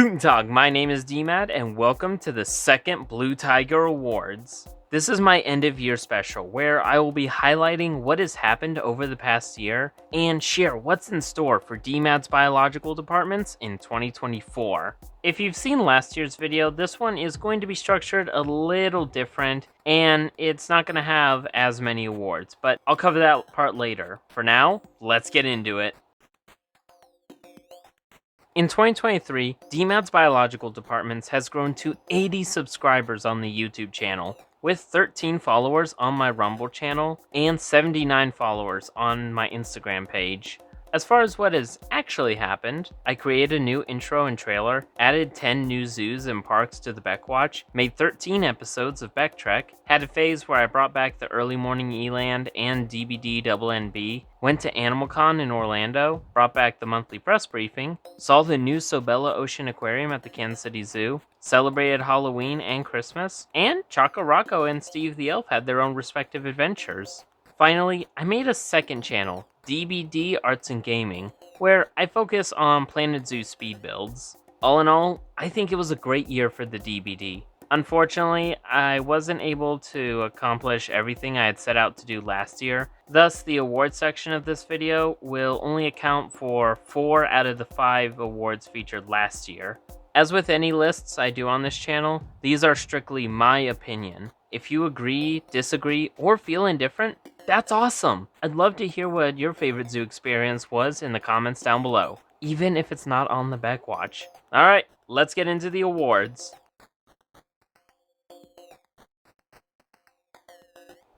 Guten Tag, my name is DMAD, and welcome to the second Blue Tiger Awards. This is my end of year special, where I will be highlighting what has happened over the past year and share what's in store for DMAD's biological departments in 2024. If you've seen last year's video, this one is going to be structured a little different, and it's not going to have as many awards, but I'll cover that part later. For now, let's get into it. In 2023, DMAD's biological departments has grown to 80 subscribers on the YouTube channel, with 13 followers on my Rumble channel and 79 followers on my Instagram page. As far as what has actually happened, I created a new intro and trailer, added 10 new zoos and parks to the Beckwatch, made 13 episodes of Beck Trek, had a phase where I brought back the early morning Eland and DBD NB, went to AnimalCon in Orlando, brought back the monthly press briefing, saw the new Sobella Ocean Aquarium at the Kansas City Zoo, celebrated Halloween and Christmas, and Choco Rocco and Steve the Elf had their own respective adventures. Finally, I made a second channel, DBD Arts and Gaming, where I focus on Planet Zoo speed builds. All in all, I think it was a great year for the DBD. Unfortunately, I wasn't able to accomplish everything I had set out to do last year, thus the award section of this video will only account for 4 out of the 5 awards featured last year. As with any lists I do on this channel, these are strictly my opinion. If you agree, disagree, or feel indifferent, that's awesome! I'd love to hear what your favorite zoo experience was in the comments down below, even if it's not on the Beckwatch. Alright, let's get into the awards.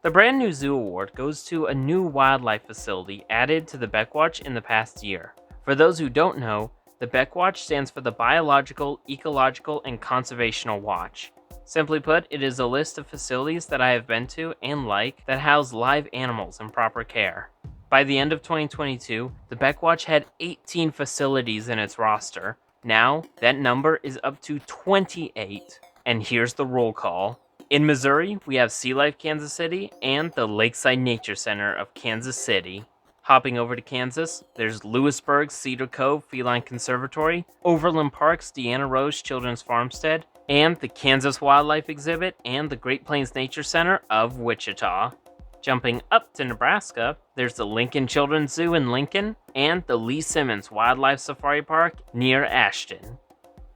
The brand new zoo award goes to a new wildlife facility added to the Beckwatch in the past year. For those who don't know, the Beckwatch stands for the Biological, Ecological, and Conservational Watch. Simply put, it is a list of facilities that I have been to and like that house live animals in proper care. By the end of 2022, the Beckwatch had 18 facilities in its roster. Now, that number is up to 28. And here's the roll call. In Missouri, we have Sea Life Kansas City and the Lakeside Nature Center of Kansas City. Hopping over to Kansas, there's Lewisburg's Cedar Cove Feline Conservatory, Overland Park's Deanna Rose Children's Farmstead, and the Kansas Wildlife Exhibit and the Great Plains Nature Center of Wichita. Jumping up to Nebraska, there's the Lincoln Children's Zoo in Lincoln and the Lee Simmons Wildlife Safari Park near Ashton.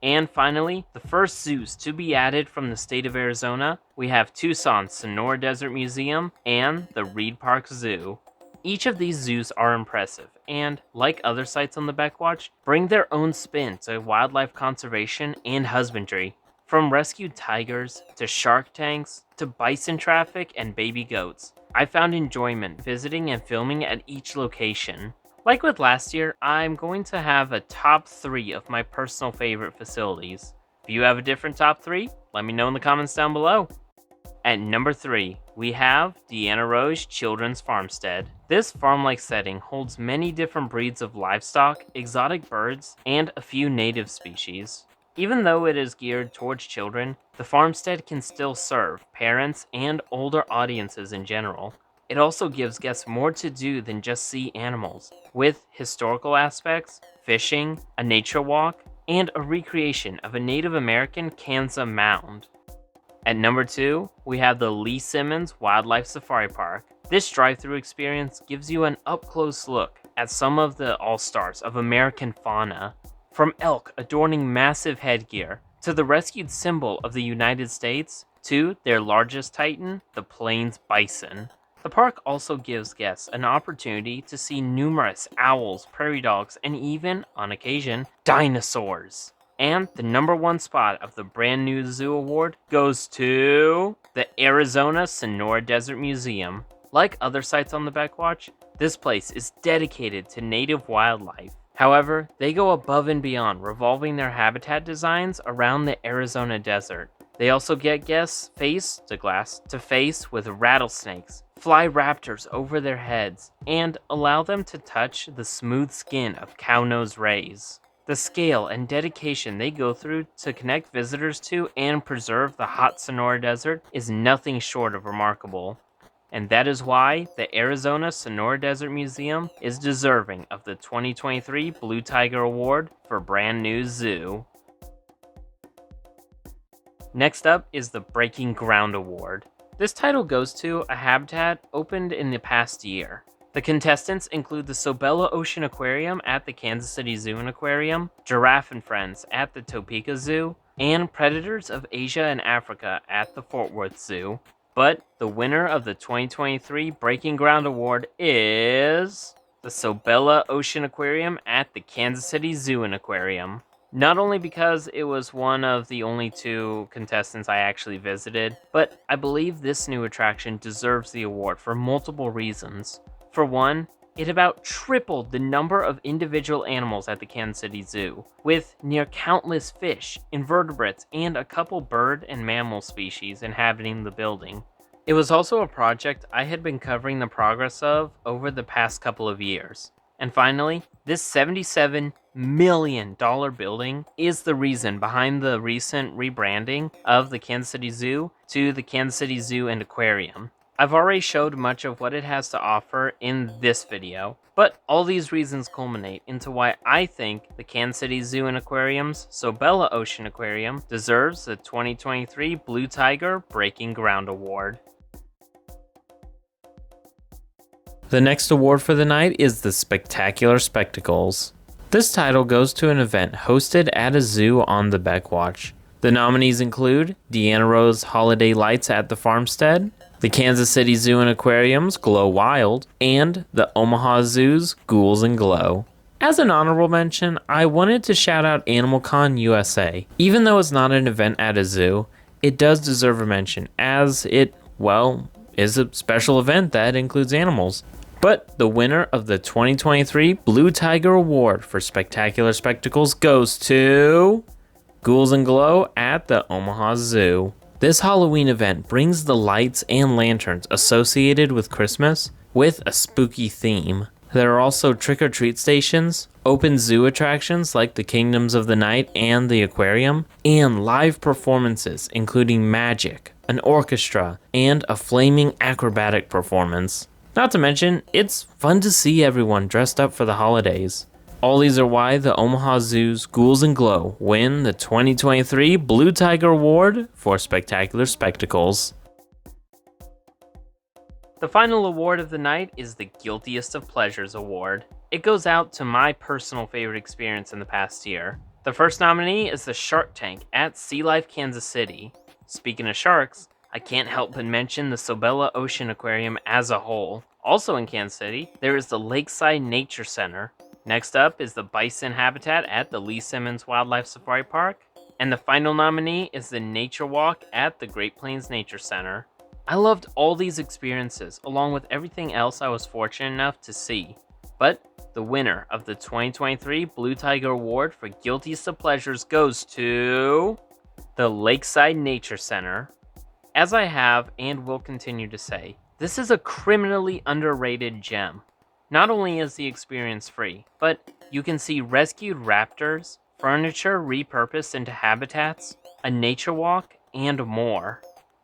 And finally, the first zoos to be added from the state of Arizona, we have Tucson's Sonora Desert Museum and the Reed Park Zoo. Each of these zoos are impressive and, like other sites on the Beckwatch, bring their own spin to wildlife conservation and husbandry. From rescued tigers, to shark tanks, to bison traffic and baby goats, I found enjoyment visiting and filming at each location. Like with last year, I'm going to have a top 3 of my personal favorite facilities. If you have a different top 3, let me know in the comments down below. At number 3, we have Deanna Rose Children's Farmstead. This farm-like setting holds many different breeds of livestock, exotic birds, and a few native species. Even though it is geared towards children, the farmstead can still serve parents and older audiences in general. It also gives guests more to do than just see animals, with historical aspects, fishing, a nature walk, and a recreation of a Native American Kansa mound. At number 2, we have the Lee Simmons Wildlife Safari Park. This drive-through experience gives you an up-close look at some of the all-stars of American fauna. From elk adorning massive headgear, to the rescued symbol of the United States, to their largest titan, the Plains bison. The park also gives guests an opportunity to see numerous owls, prairie dogs, and even, on occasion, dinosaurs. And the number 1 spot of the brand new zoo award goes to the Arizona Sonora Desert Museum. Like other sites on the Beckwatch, this place is dedicated to native wildlife. However, they go above and beyond, revolving their habitat designs around the Arizona desert. They also get guests face to face with rattlesnakes, fly raptors over their heads, and allow them to touch the smooth skin of cow-nosed rays. The scale and dedication they go through to connect visitors to and preserve the hot Sonora Desert is nothing short of remarkable. And that is why the Arizona Sonora Desert Museum is deserving of the 2023 Blue Tiger Award for Brand New Zoo. Next up is the Breaking Ground Award. This title goes to a habitat opened in the past year. The contestants include the Sobella Ocean Aquarium at the Kansas City Zoo and Aquarium, Giraffe and Friends at the Topeka Zoo, and Predators of Asia and Africa at the Fort Worth Zoo. But the winner of the 2023 Breaking Ground Award is the Sobella Ocean Aquarium at the Kansas City Zoo and Aquarium. Not only because it was one of the only 2 contestants I actually visited, but I believe this new attraction deserves the award for multiple reasons. For one, it about tripled the number of individual animals at the Kansas City Zoo, with near countless fish, invertebrates, and a couple bird and mammal species inhabiting the building. It was also a project I had been covering the progress of over the past couple of years. And finally, this $77 million building is the reason behind the recent rebranding of the Kansas City Zoo to the Kansas City Zoo and Aquarium. I've already showed much of what it has to offer in this video, but all these reasons culminate into why I think the Kansas City Zoo and Aquarium's Sobella Ocean Aquarium deserves the 2023 Blue Tiger Breaking Ground Award. The next award for the night is the Spectacular Spectacles. This title goes to an event hosted at a zoo on the Beckwatch. The nominees include Deanna Rose Holiday Lights at the Farmstead, the Kansas City Zoo and Aquarium's Glow Wild, and the Omaha Zoo's Ghouls and Glow. As an honorable mention, I wanted to shout out AnimalCon USA. Even though it's not an event at a zoo, it does deserve a mention, as it, well, is a special event that includes animals. But the winner of the 2023 Blue Tiger Award for Spectacular Spectacles goes to Ghouls and Glow at the Omaha Zoo. This Halloween event brings the lights and lanterns associated with Christmas with a spooky theme. There are also trick-or-treat stations, open zoo attractions like the Kingdoms of the Night and the Aquarium, and live performances including magic, an orchestra, and a flaming acrobatic performance. Not to mention, it's fun to see everyone dressed up for the holidays. All these are why the Omaha Zoo's Ghouls and Glow win the 2023 Blue Tiger Award for Spectacular Spectacles. The final award of the night is the Guiltiest of Pleasures Award. It goes out to my personal favorite experience in the past year. The first nominee is the Shark Tank at Sea Life Kansas City. Speaking of sharks, I can't help but mention the Sobella Ocean Aquarium as a whole. Also in Kansas City, there is the Lakeside Nature Center. Next up is the bison habitat at the Lee Simmons Wildlife Safari Park. And the final nominee is the Nature Walk at the Great Plains Nature Center. I loved all these experiences, along with everything else I was fortunate enough to see. But the winner of the 2023 Blue Tiger Award for Guiltiest of Pleasures goes to the Lakeside Nature Center. As I have and will continue to say, this is a criminally underrated gem. Not only is the experience free, but you can see rescued raptors, furniture repurposed into habitats, a nature walk, and more.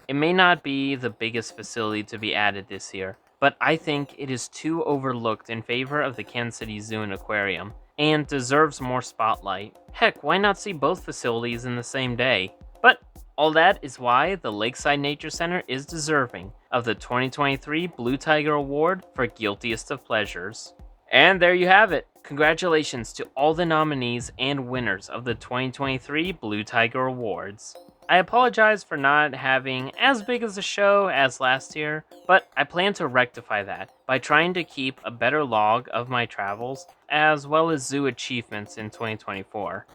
It may not be the biggest facility to be added this year, but I think it is too overlooked in favor of the Kansas City Zoo and Aquarium, and deserves more spotlight. Heck, why not see both facilities in the same day? But all that is why the Lakeside Nature Center is deserving of the 2023 Blue Tiger Award for Guiltiest of Pleasures. And there you have it. Congratulations to all the nominees and winners of the 2023 Blue Tiger Awards. I apologize for not having as big as a show as last year, but I plan to rectify that by trying to keep a better log of my travels, as well as zoo achievements in 2024.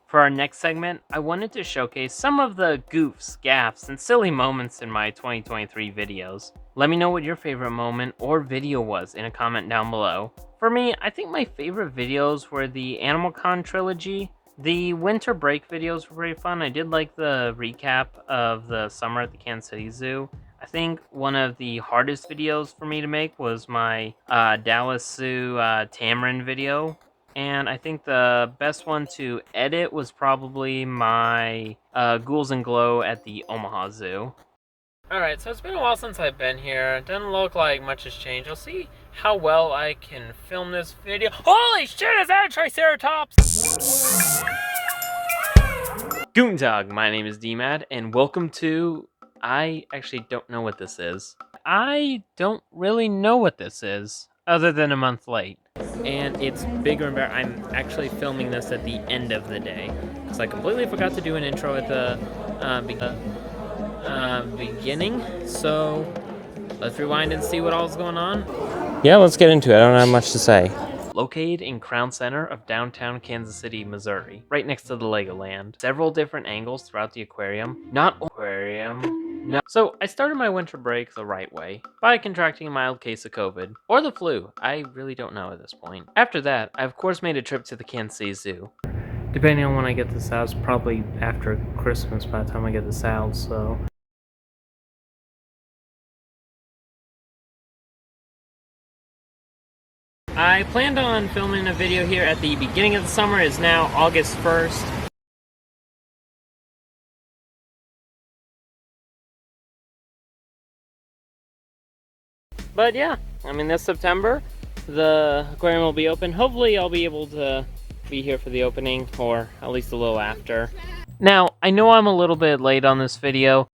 For our next segment, I wanted to showcase some of the goofs, gaffes, and silly moments in my 2023 videos. Let me know what your favorite moment or video was in a comment down below. For me, I think my favorite videos were the AnimalCon trilogy. The winter break videos were pretty fun. I did like the recap of the summer at the Kansas City Zoo. I think one of the hardest videos for me to make was my Dallas Zoo Tamarin video. And I think the best one to edit was probably my Ghouls and Glow at the Omaha Zoo. Alright, so it's been a while since I've been here. It doesn't look like much has changed. I'll see how well I can film this video. Holy shit, is that a Triceratops? Guten Tag, my name is DMAD, and welcome to... I actually don't know what this is. I don't really know what this is, other than a month late. And it's bigger and better. I'm actually filming this at the end of the day, because I completely forgot to do an intro at the beginning, so let's rewind and see what all's going on. Yeah, let's get into it. I don't have much to say. Located in Crown Center of downtown Kansas City, Missouri, right next to the Legoland. Several different angles throughout the aquarium. So I started my winter break the right way, by contracting a mild case of COVID, or the flu, I really don't know at this point. After that, I of course made a trip to the Kansas City Zoo. Depending on when I get this out, it's probably after Christmas by the time I get this out, so... I planned on filming a video here at the beginning of the summer. It's now August 1st. But yeah, I mean this September, the aquarium will be open. Hopefully I'll be able to be here for the opening, or at least a little after. Now, I know I'm a little bit late on this video.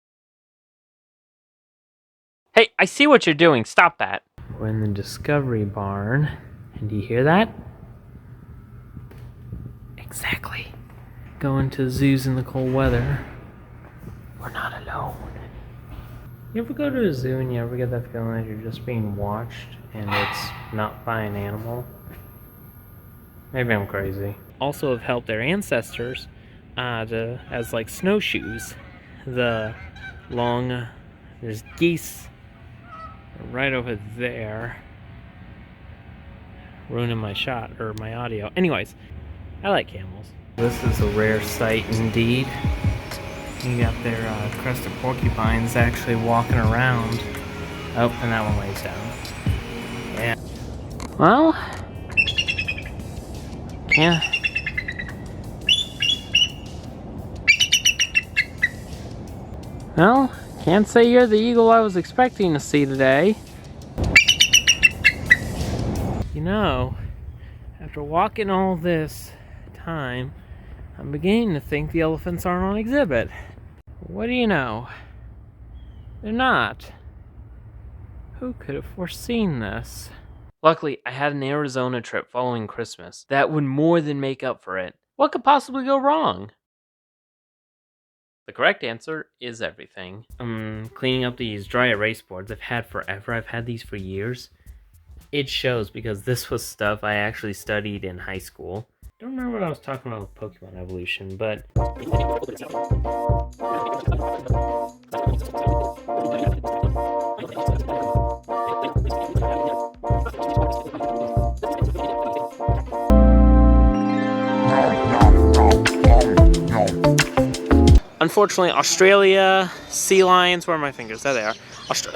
Hey, I see what you're doing. Stop that. We're in the Discovery Barn. And do you hear that? Exactly. Going to zoos in the cold weather. We're not alone. You ever go to a zoo and you ever get that feeling that you're just being watched and it's not by an animal? Maybe I'm crazy. Also have helped their ancestors as like snowshoes. The long, there's geese right over there. Ruining my shot, or my audio. Anyways, I like camels. This is a rare sight indeed. You got their crested porcupines actually walking around. Oh, and that one lays down. Yeah. Well, yeah. Well, can't say you're the eagle I was expecting to see today. You know, after walking all this time, I'm beginning to think the elephants aren't on exhibit. What do you know? They're not. Who could have foreseen this? Luckily, I had an Arizona trip following Christmas. That would more than make up for it. What could possibly go wrong? The correct answer is everything. I'm cleaning up these dry erase boards I've had forever. I've had these for years. It shows because this was stuff I actually studied in high school. Don't remember what I was talking about with Pokemon evolution, but... Unfortunately, Australia sea lions... Where are my fingers? There they are.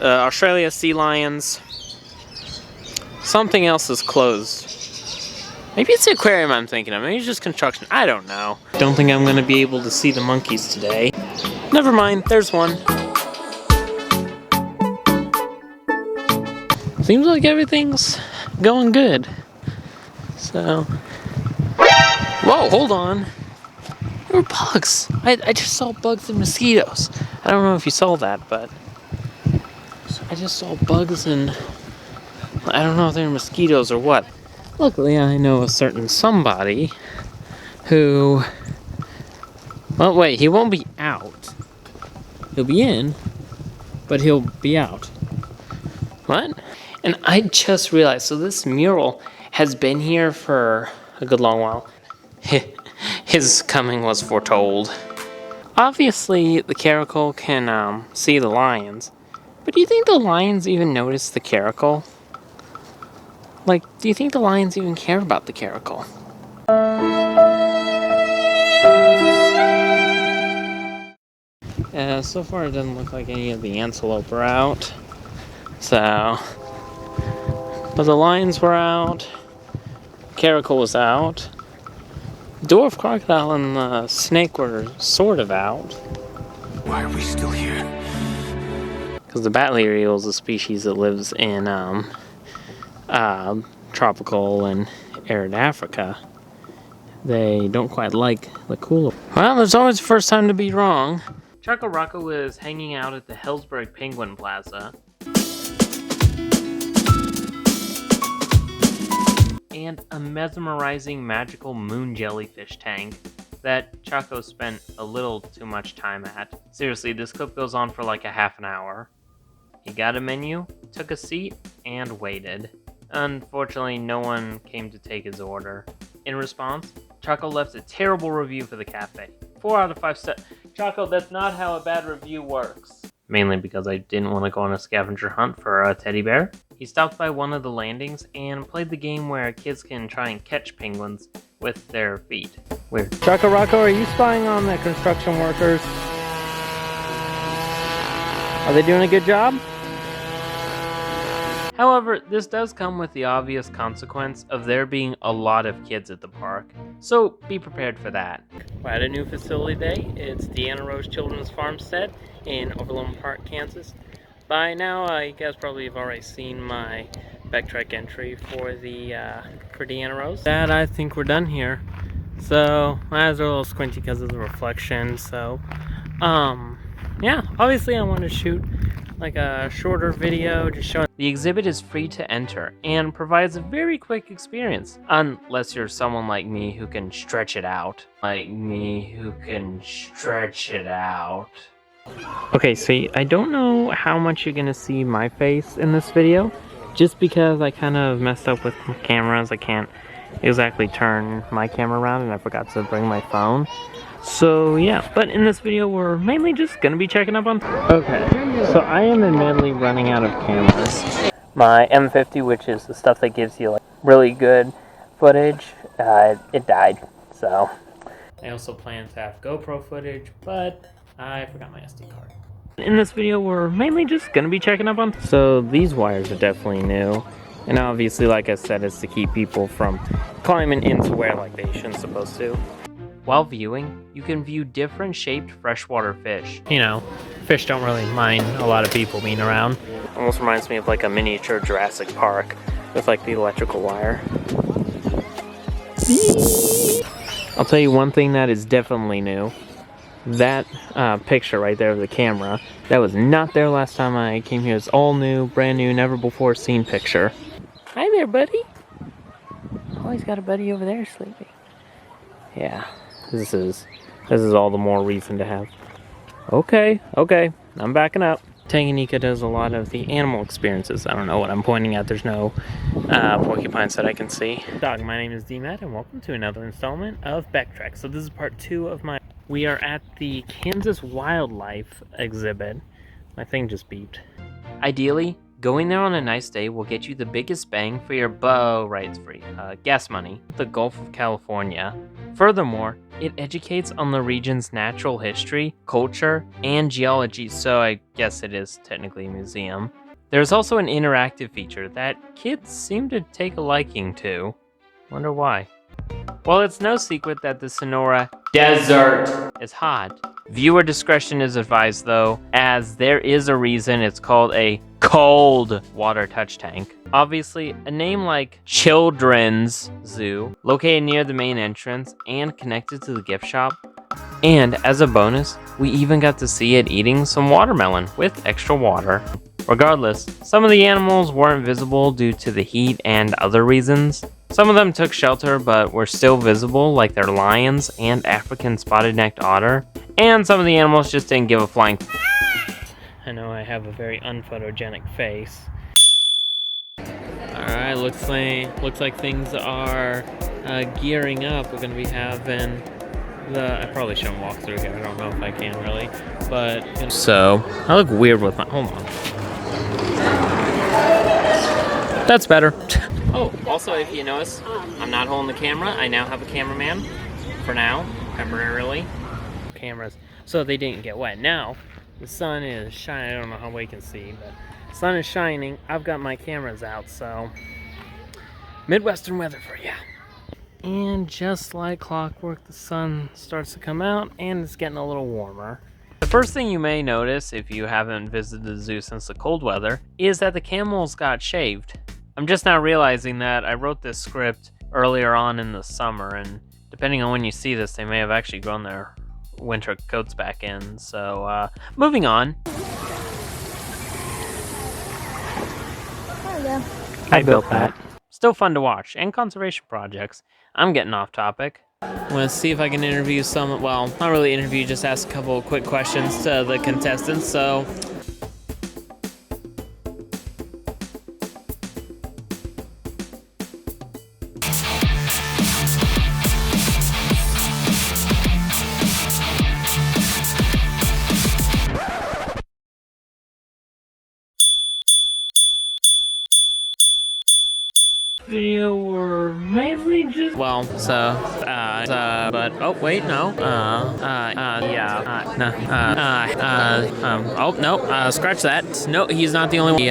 Australia sea lions... Something else is closed. Maybe it's the aquarium I'm thinking of. Maybe it's just construction. I don't know. Don't think I'm going to be able to see the monkeys today. Never mind. There's one. Seems like everything's going good. So... Whoa, hold on. There were bugs. I just saw bugs and mosquitoes. I don't know if you saw that, but... I just saw bugs and... I don't know if they're mosquitoes or what. Luckily, I know a certain somebody who... Well, wait, he won't be out. He'll be in, but he'll be out. What? And I just realized, so this mural has been here for a good long while. His coming was foretold. Obviously, the caracal can see the lions. But do you think the lions even notice the caracal? Like, do you think the lions even care about the caracal? So far it doesn't look like any of the antelope are out. So... But the lions were out. Caracal was out. Dwarf crocodile and the snake were sort of out. Why are we still here? Because the bat-eared eel is a species that lives in tropical and arid Africa. they don't quite like the cooler. Well, there's always a first time to be wrong. Choco Rocco was hanging out at the Hillsburg Penguin Plaza. And a mesmerizing magical moon jellyfish tank that Choco spent a little too much time at. Seriously, this clip goes on for like a half an hour. He got a menu, took a seat, and waited. Unfortunately, no one came to take his order. In response, Choco left a terrible review for the cafe. 4 out of 5 stars. Choco, that's not how a bad review works. Mainly because I didn't want to go on a scavenger hunt for a teddy bear. He stopped by one of the landings and played the game where kids can try and catch penguins with their feet. Weird. Choco Rocco, are you spying on the construction workers? Are they doing a good job? However, this does come with the obvious consequence of there being a lot of kids at the park, so be prepared for that. We're at a new facility today. It's Deanna Rose Children's Farmstead in Overland Park, Kansas. By now, you guys probably have already seen my backtrack entry for Deanna Rose. That I think we're done here. So, my eyes are a little squinty because of the reflection, so, yeah, obviously I wanted to shoot like a shorter video just showing. The exhibit is free to enter and provides a very quick experience, unless you're someone like me who can stretch it out. Okay, so I don't know how much you're gonna see my face in this video, just because I kind of messed up with cameras. I can't exactly turn my camera around and I forgot to bring my phone. So yeah, but in this video we're mainly just gonna be checking up on. Okay, so I am admittedly running out of cameras. My M50, which is the stuff that gives you like really good footage, it died. So I also plan to have GoPro footage, but I forgot my SD card. In this video we're mainly just gonna be checking up on. So these wires are definitely new, and obviously, like I said, it's to keep people from climbing into where like they shouldn't supposed to. While viewing, you can view different shaped freshwater fish. You know, fish don't really mind a lot of people being around. Almost reminds me of like a miniature Jurassic Park with like the electrical wire. I'll tell you one thing that is definitely new. That picture right there of the camera, that was not there last time I came here. It's all new, brand new, never before seen picture. Hi there, buddy. Oh, he's got a buddy over there sleeping. Yeah. This is all the more reason to have. Okay, I'm backing up. Tanganyika does a lot of the animal experiences. I don't know what I'm pointing at. There's no porcupines that I can see. Dog, my name is D-Matt, and welcome to another installment of Backtrack. So this is part 2 of my... We are at the Kansas Wildlife exhibit. My thing just beeped. Ideally, going there on a nice day will get you the biggest bang for your gas money, the Gulf of California. Furthermore, it educates on the region's natural history, culture, and geology, so I guess it is technically a museum. There's also an interactive feature that kids seem to take a liking to. Wonder why. Well, it's no secret that the Sonora Desert is hot. Viewer discretion is advised though, as there is a reason it's called a cold water touch tank. Obviously, a name like Children's Zoo, located near the main entrance and connected to the gift shop. And as a bonus, we even got to see it eating some watermelon with extra water. Regardless, some of the animals weren't visible due to the heat and other reasons. Some of them took shelter but were still visible, like their lions and African spotted-necked otter. And some of the animals just didn't give a flying I know I have a very unphotogenic face. Alright, looks like things are gearing up. We're gonna be having I probably shouldn't walk through here. I don't know if I can really, but so I look weird with my. Hold on. That's better. Oh, also, if you notice, I'm not holding the camera. I now have a cameraman for now, temporarily. Cameras, so they didn't get wet. Now the sun is shining. I don't know how well you can see, but the sun is shining. I've got my cameras out, so Midwestern weather for you. And just like clockwork, the sun starts to come out and it's getting a little warmer. The first thing you may notice if you haven't visited the zoo since the cold weather is that the camels got shaved. I'm just now realizing that I wrote this script earlier on in the summer, and Depending on when you see this, they may have actually grown their winter coats back in. So, moving on. There we go. I built that. Still fun to watch, and conservation projects. I'm getting off topic. I'm gonna see if I can interview some, well, not really interview, just ask a couple of quick questions to the contestants, so. Video were mainly just but oh wait, no, oh no, scratch that. No, he's not the only one.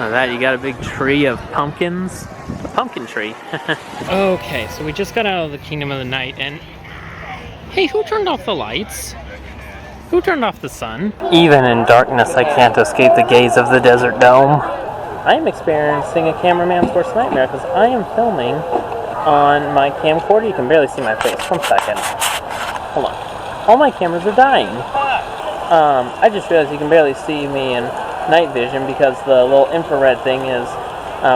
That you got a big tree of pumpkins, a pumpkin tree. Okay, so we just got out of the Kingdom of the Night, and hey, who turned off the lights? Who turned off the sun? Even in darkness, I can't escape the gaze of the desert dome. I am experiencing a cameraman's worst nightmare because I am filming on my camcorder. You can barely see my face. 1 second. Hold on. All my cameras are dying. I just realized you can barely see me in night vision because the little infrared thing is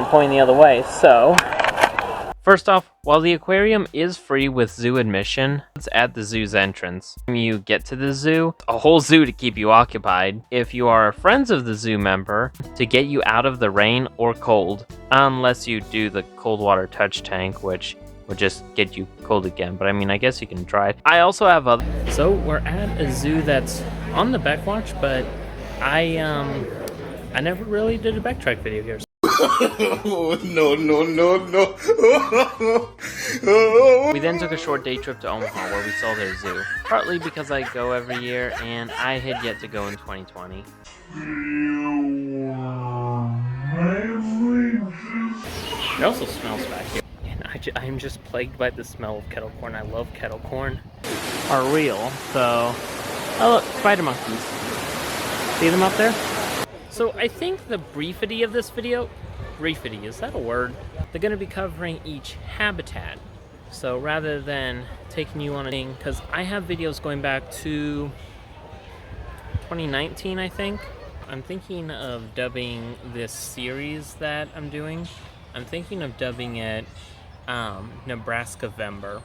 pointing the other way. So, first off, while the aquarium is free with zoo admission, it's at the zoo's entrance. When you get to the zoo, a whole zoo to keep you occupied. If you are a Friends of the Zoo member, to get you out of the rain or cold, unless you do the cold water touch tank, which would just get you cold again. But I mean, I guess you can try it. I also have other. So we're at a zoo that's on the Beckwatch, but I never really did a backtrack video here. No. We then took a short day trip to Omaha where we saw their zoo, partly because I go every year and I had yet to go in 2020. It also smells back here, and I'm just plagued by the smell of kettle corn. I love kettle corn. Are real, so... Oh look, spider monkeys. See them up there? So I think the briefity of this video, briefity, is that a word? They're gonna be covering each habitat. So rather than taking you on a thing, because I have videos going back to 2019, I think. I'm thinking of dubbing this series that I'm doing. I'm thinking of dubbing it Nebraska-vember.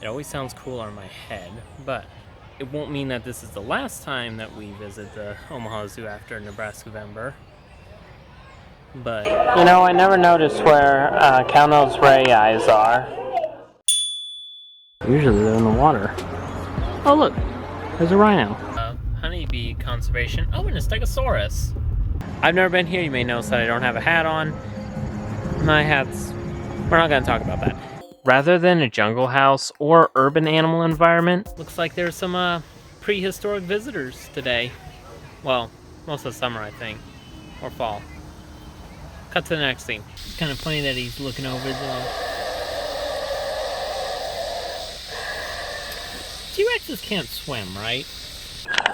It always sounds cooler in my head, but it won't mean that this is the last time that we visit the Omaha Zoo after Nebraska-vember. But you know, I never noticed where Countell's ray eyes are. Usually they're in the water. Oh look, there's a rhino. Honeybee conservation. Oh, and a Stegosaurus. I've never been here. You may notice that I don't have a hat on. My hat's... We're not going to talk about that. Rather than a jungle house or urban animal environment, looks like there's some prehistoric visitors today. Well, most of the summer, I think. Or fall. Cut to the next scene. It's kind of funny that he's looking over the... T-Rexes can't swim, right?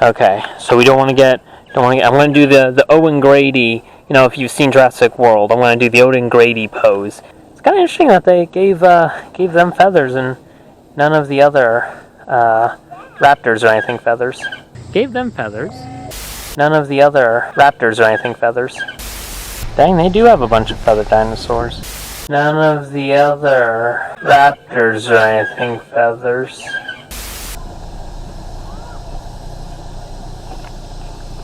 Okay, so we don't want to get... I'm going to do the Owen Grady, you know, if you've seen Jurassic World, I'm going to do the Owen Grady pose. It's kind of interesting that they gave them feathers and none of the other raptors or anything feathers. Gave them feathers. None of the other raptors or anything feathers. Dang, they do have a bunch of feathered dinosaurs. None of the other raptors or anything feathers.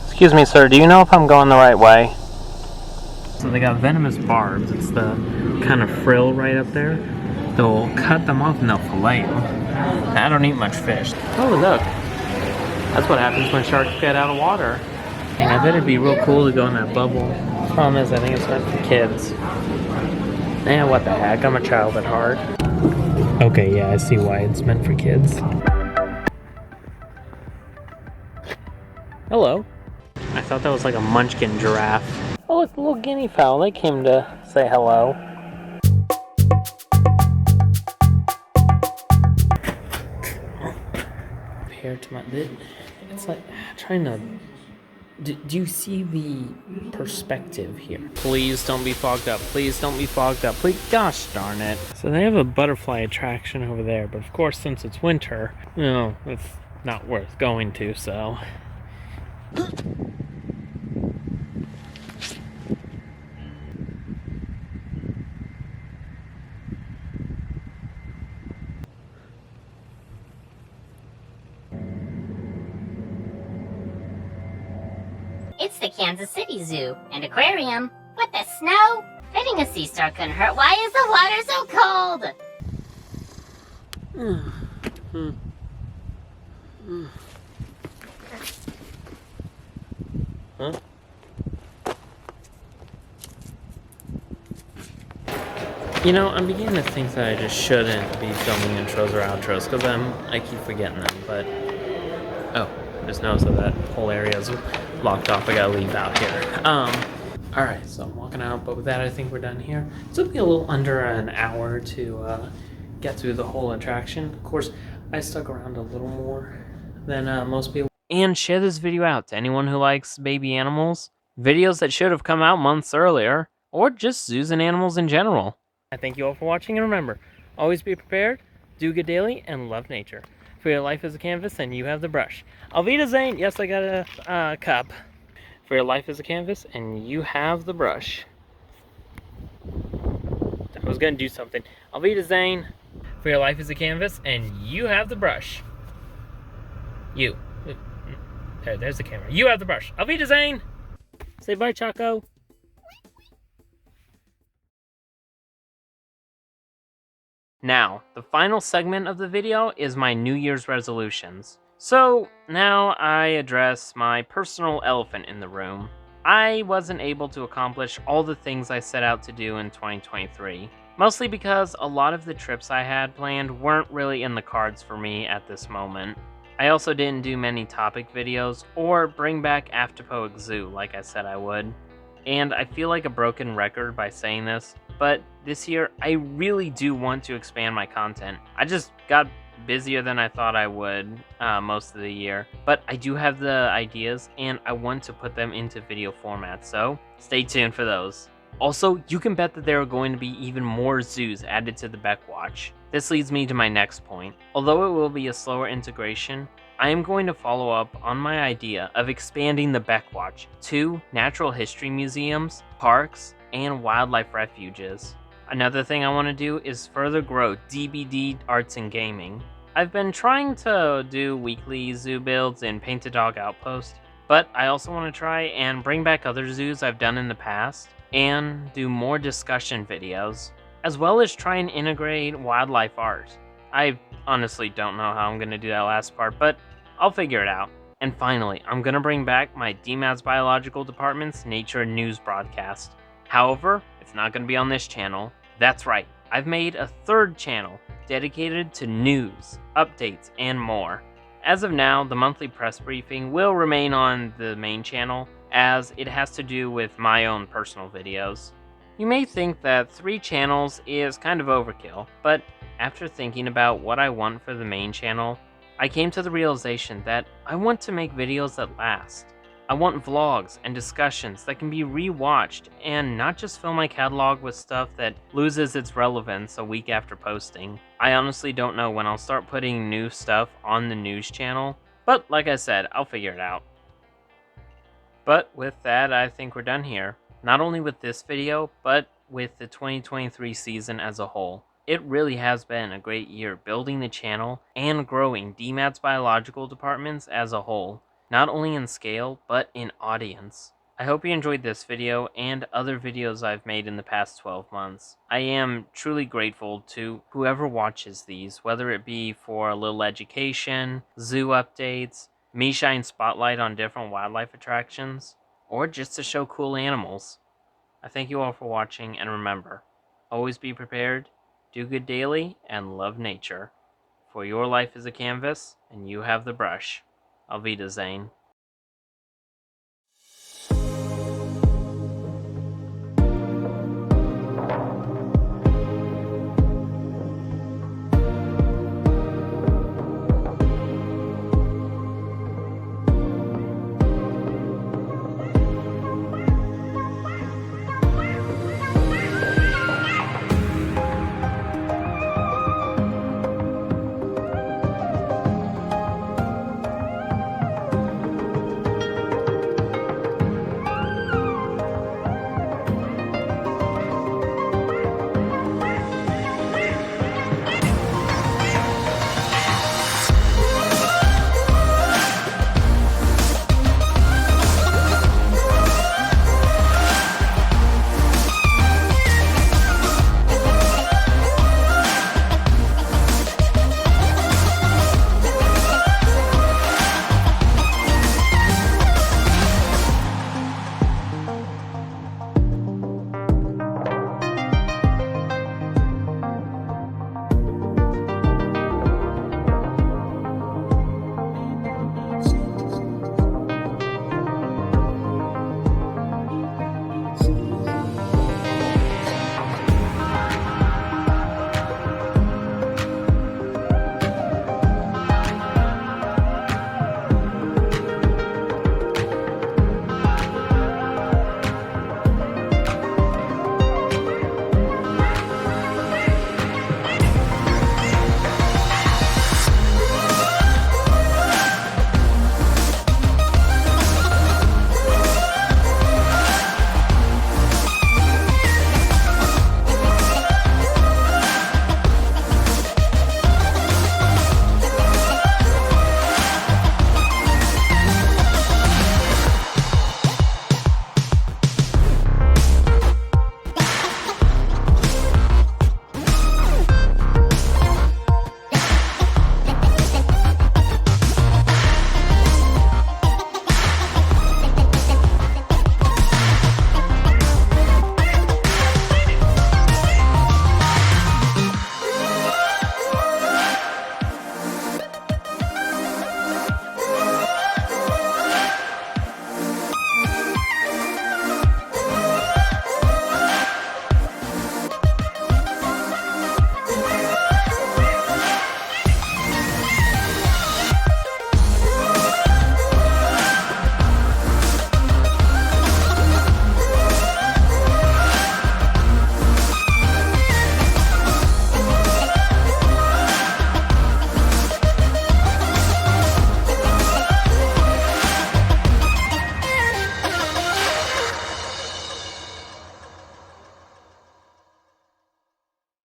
Excuse me, sir, do you know if I'm going the right way? So they got venomous barbs. It's the kind of frill right up there. They'll cut them off and they'll fillet them. I don't eat much fish. Oh, look. That's what happens when sharks get out of water. And I bet it'd be real cool to go in that bubble. The problem is, I think it's meant for kids. Eh, what the heck? I'm a child at heart. Okay, yeah, I see why it's meant for kids. Hello. I thought that was like a munchkin giraffe. Oh, it's a little guinea fowl. They came to say hello. Compared to my... It's like trying to Do you see the perspective here? Please don't be fogged up. Please don't be fogged up. Please, gosh darn it. So they have a butterfly attraction over there, but of course, since it's winter, it's not worth going to, so. It's the Kansas City Zoo and Aquarium. What, the snow? Petting a sea star couldn't hurt. Why is the water so cold? Huh? I'm beginning to think that I just shouldn't be filming intros or outros because I keep forgetting them, but oh, I just noticed that whole area is locked off. I gotta leave out here. Alright, so I'm walking out, but with that I think we're done here. It took me a little under an hour to get through the whole attraction. Of course, I stuck around a little more than most people. And share this video out to anyone who likes baby animals, videos that should have come out months earlier, or just zoos and animals in general. I thank you all for watching, and remember, always be prepared, do good daily, and love nature. For your life is a canvas, and you have the brush. Auf Wiedersehen! Yes, I got a cup. For your life is a canvas, and you have the brush. I was gonna do something. Auf Wiedersehen! For your life is a canvas, and you have the brush. You. There's the camera. You have the brush. Auf Wiedersehen! Say bye, Choco. Now, the final segment of the video is my New Year's resolutions. So, now I address my personal elephant in the room. I wasn't able to accomplish all the things I set out to do in 2023. Mostly because a lot of the trips I had planned weren't really in the cards for me at this moment. I also didn't do many topic videos or bring back Afterpoet Zoo like I said I would. And I feel like a broken record by saying this, but this year I really do want to expand my content. I just got busier than I thought I would most of the year, but I do have the ideas and I want to put them into video format, so stay tuned for those. Also, you can bet that there are going to be even more zoos added to the Beckwatch. This leads me to my next point. Although it will be a slower integration, I am going to follow up on my idea of expanding the Beckwatch to natural history museums, parks, and wildlife refuges. Another thing I want to do is further grow DBD Arts and Gaming. I've been trying to do weekly zoo builds in Paint a Dog Outpost, but I also want to try and bring back other zoos I've done in the past, and do more discussion videos, as well as try and integrate wildlife art. I honestly don't know how I'm going to do that last part, but I'll figure it out. And finally, I'm going to bring back my DMAT's Biological Department's Nature and News broadcast. However, it's not going to be on this channel. That's right, I've made a third channel dedicated to news, updates, and more. As of now, the monthly press briefing will remain on the main channel, as it has to do with my own personal videos. You may think that 3 channels is kind of overkill, but after thinking about what I want for the main channel, I came to the realization that I want to make videos that last. I want vlogs and discussions that can be rewatched and not just fill my catalog with stuff that loses its relevance a week after posting. I honestly don't know when I'll start putting new stuff on the news channel, but like I said, I'll figure it out. But with that, I think we're done here. Not only with this video, but with the 2023 season as a whole. It really has been a great year building the channel and growing DMAT's biological departments as a whole, not only in scale, but in audience. I hope you enjoyed this video and other videos I've made in the past 12 months. I am truly grateful to whoever watches these, whether it be for a little education, zoo updates, me shine spotlight on different wildlife attractions, or just to show cool animals. I thank you all for watching, and remember, always be prepared, do good daily, and love nature. For your life is a canvas, and you have the brush. Auf Wiedersehen.